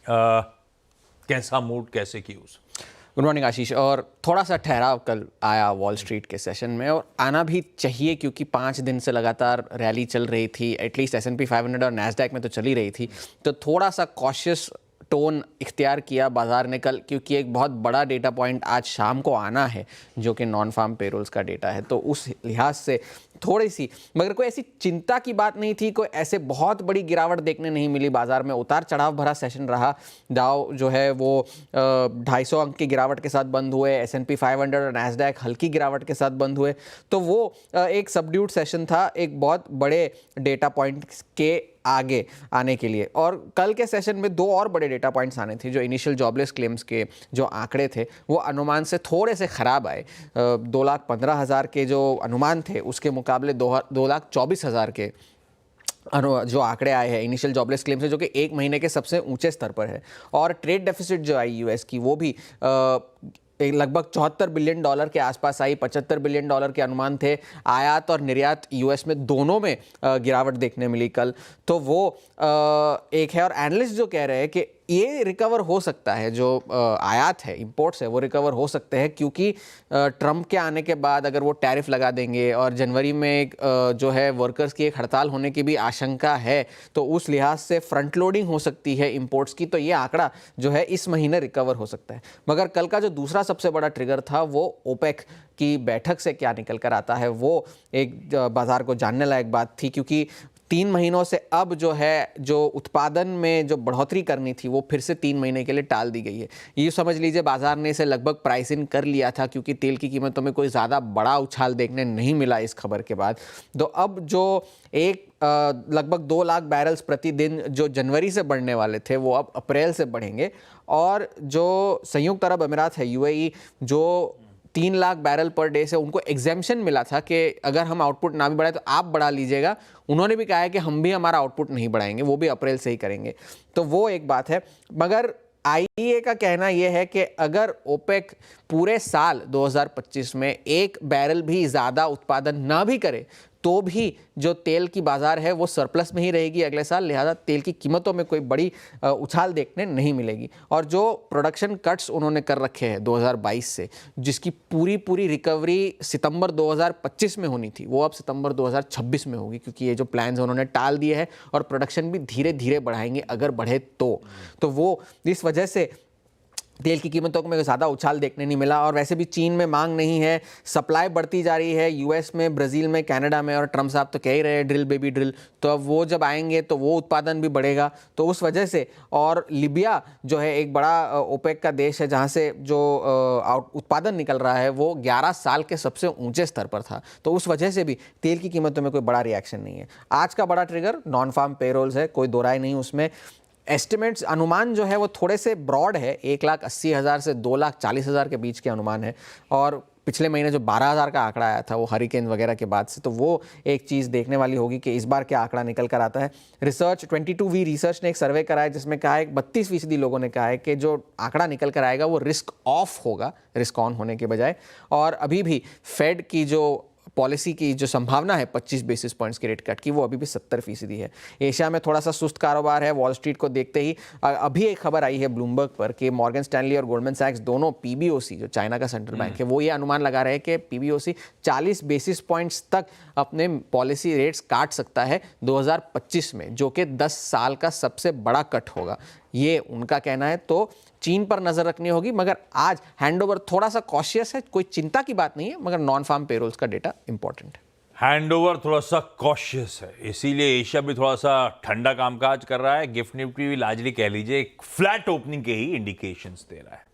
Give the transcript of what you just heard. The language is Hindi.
कैसा मूड, कैसे क्यूज? गुड मॉर्निंग आशीष। और थोड़ा सा ठहराव कल आया वॉल स्ट्रीट के सेशन में, और आना भी चाहिए क्योंकि 5 दिन से लगातार रैली चल रही थी। एटलीस्ट S&P 500 और नैस्डैक में तो चली रही थी, तो थोड़ा सा कॉशियस टोन इख्तियार किया बाजार ने कल, क्योंकि एक बहुत बड़ा डेटा पॉइंट आज शाम को आना है जो कि नॉन फार्म पेरोल्स का डेटा है। तो उस लिहाज से थोड़ी सी, मगर कोई ऐसी चिंता की बात नहीं थी, कोई ऐसे बहुत बड़ी गिरावट देखने नहीं मिली। बाजार में उतार चढ़ाव भरा सेशन रहा। डाउ जो है वो 250 अंक की गिरावट के साथ बंद हुए, S&P 500 और नैस्डैक हल्की गिरावट के साथ बंद हुए। तो वो एक सबड्यूड सेशन था, एक बहुत बड़े डेटा पॉइंट के आगे आने के लिए। और कल के सेशन में 2 और बड़े डेटा पॉइंट्स आने थे। जो इनिशियल जॉबलेस क्लेम्स के जो आंकड़े थे वो अनुमान से थोड़े से ख़राब आए। 2,15,000 के जो अनुमान थे उसके मुकाबले 2,24,000 के जो आंकड़े आए हैं इनिशियल जॉबलेस क्लेम से, जो कि 1 महीने के सबसे ऊंचे स्तर पर है। और ट्रेड डेफिसिट जो आई US की, वो भी लगभग $74 बिलियन के आसपास आई। $75 बिलियन के अनुमान थे। आयात और निर्यात US में दोनों में गिरावट देखने मिली कल। तो वो एक है। और एनालिस्ट जो कह रहे हैं कि ये रिकवर हो सकता है, जो आयात है, इंपोर्ट्स है, वो रिकवर हो सकते हैं, क्योंकि ट्रंप के आने के बाद अगर वो टैरिफ लगा देंगे और जनवरी में एक जो है वर्कर्स की एक हड़ताल होने की भी आशंका है, तो उस लिहाज से फ्रंट लोडिंग हो सकती है इंपोर्ट्स की। तो ये आंकड़ा जो है इस महीने रिकवर हो सकता है। मगर कल का जो दूसरा सबसे बड़ा ट्रिगर था वो ओपेक की बैठक से क्या निकल कर आता है, वो एक बाजार को जानने लायक बात थी। क्योंकि 3 महीनों से अब जो है, जो उत्पादन में जो बढ़ोतरी करनी थी वो फिर से 3 महीने के लिए टाल दी गई है। ये समझ लीजिए बाजार ने इसे लगभग प्राइस इन कर लिया था, क्योंकि तेल की कीमतों में कोई ज़्यादा बड़ा उछाल देखने नहीं मिला इस खबर के बाद। तो अब जो एक लगभग 2 लाख बैरल्स प्रतिदिन जो जनवरी से बढ़ने वाले थे, वो अब अप्रैल से बढ़ेंगे। और जो संयुक्त अरब अमीरात है, UAE, जो 3 लाख बैरल पर डे से उनको एग्जेम्पशन मिला था कि अगर हम आउटपुट ना भी बढ़ाए तो आप बढ़ा लीजिएगा, उन्होंने भी कहा है कि हम भी हमारा आउटपुट नहीं बढ़ाएंगे, वो भी अप्रैल से ही करेंगे। तो वो एक बात है। मगर IEA का कहना यह है कि अगर ओपेक पूरे साल 2025 में 1 बैरल भी ज़्यादा उत्पादन ना भी करे, तो भी जो तेल की बाजार है वो सरप्लस में ही रहेगी अगले साल। लिहाजा तेल की कीमतों में कोई बड़ी उछाल देखने नहीं मिलेगी। और जो प्रोडक्शन कट्स उन्होंने कर रखे हैं 2022 से, जिसकी पूरी रिकवरी सितंबर 2025 में होनी थी, वो अब सितंबर 2026 में होगी, क्योंकि ये जो प्लान्स उन्होंने टाल दिए हैं। और प्रोडक्शन भी धीरे धीरे बढ़ाएंगे अगर बढ़े तो वो इस वजह से तेल की कीमतों में ज़्यादा उछाल देखने नहीं मिला। और वैसे भी चीन में मांग नहीं है, सप्लाई बढ़ती जा रही है US में, ब्राज़ील में, कनाडा में। और ट्रम्प साहब तो कह ही रहे हैं ड्रिल बेबी ड्रिल, तो अब वो जब आएंगे तो वो उत्पादन भी बढ़ेगा। तो उस वजह से, और लीबिया जो है एक बड़ा ओपेक का देश है, जहाँ से जो उत्पादन निकल रहा है वो 11 साल के सबसे ऊंचे स्तर पर था। तो उस वजह से भी तेल की कीमतों में कोई बड़ा रिएक्शन नहीं है। आज का बड़ा ट्रिगर नॉन फार्म पेरोल्स है, कोई दो राय नहीं उसमें। एस्टिमेट्स, अनुमान जो है वो थोड़े से ब्रॉड है, 1,80,000 से 2,40,000 के बीच के अनुमान है। और पिछले महीने जो 12,000 का आंकड़ा आया था वो हरिकेन वगैरह के बाद से, तो वो एक चीज़ देखने वाली होगी कि इस बार क्या आंकड़ा निकल कर आता है। रिसर्च 22V रिसर्च ने एक सर्वे करा है, जिसमें कहा है 32% लोगों ने कहा है कि जो आंकड़ा निकल कर आएगा वो रिस्क ऑफ होगा, रिस्क ऑन होने के बजाय। और अभी भी फेड की जो पॉलिसी की जो संभावना है 25 बेसिस पॉइंट्स के रेट कट की, वो अभी भी 70% है। एशिया में थोड़ा सा सुस्त कारोबार है। वॉल स्ट्रीट को देखते ही अभी एक खबर आई है ब्लूमबर्ग पर कि मॉर्गन स्टैनली और गोल्डमैन सैक्स दोनों PBOC, जो चाइना का सेंट्रल बैंक है, वो ये अनुमान लगा रहे हैं कि PBOC 40 बेसिस पॉइंट्स तक अपने पॉलिसी रेट्स काट सकता है 2025 में, जो कि 10 साल का सबसे बड़ा कट होगा, ये उनका कहना है। तो चीन पर नजर रखनी होगी। मगर आज हैंडओवर थोड़ा सा कॉशियस है, कोई चिंता की बात नहीं है, मगर नॉन फार्म पेरोल्स का डेटा इंपॉर्टेंट है। हैंडओवर थोड़ा सा कॉशियस है, इसीलिए एशिया भी थोड़ा सा ठंडा कामकाज कर रहा है। गिफ्ट निफ्टी भी लार्जली कह लीजिए फ्लैट ओपनिंग के ही इंडिकेशंस दे रहा है।